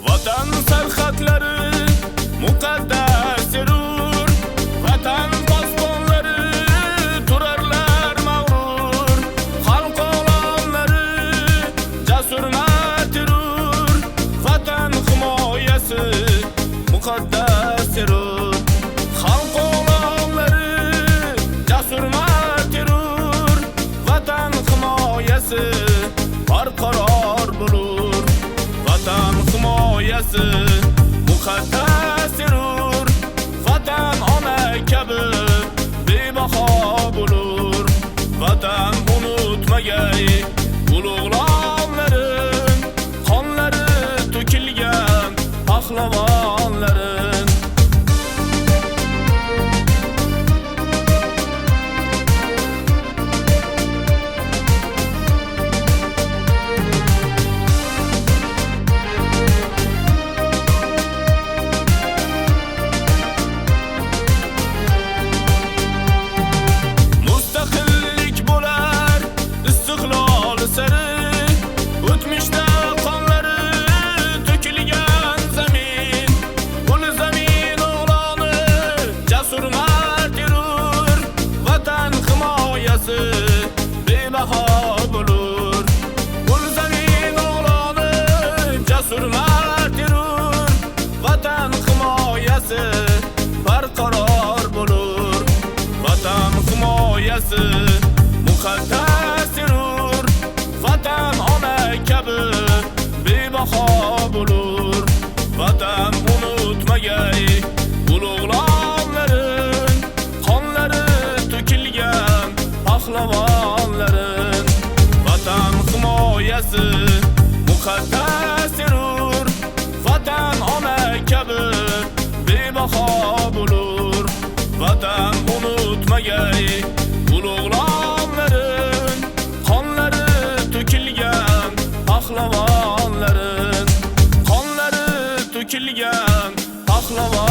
Vatan sarxatları muqaddasdirur, vatan posbonlari turarlar mag'rur, xalq olamlari jasur matirur, vatan himoyasi muqaddasdirur, xalq olamlari jasur matirur, vatan himoyasi barqaror bo'lur, vatan himoyasi muqaddasdirur, vatan ona kabi bebaho bo'lur, vatan unutmagay ulug'lonlarin, qonlari to'kilgan pahlavonlarin. O'tmishda qonlari to'kilgan zamin, ul zamin o'g'loni jasur matirur, vatan himoyasi bebaho bo'lur, ul zamin o'g'loni jasur matirur, vatan himoyasi barqaror bo'lur, vatan himoyasi muqaddasdirur, vatan ona kabi bebaho bo'lur, vatan unutmagay ulug'lonlarin, qonlari to'kilgan pahlavonlarin, vatan himoyasi muqaddasdirur, vatan ona kabi bebaho bo'lur, vatan unutmagay ulug'lonlarin, qonlari to'kilgan pahlavonlarin, qonlari to'kilgan pahlavon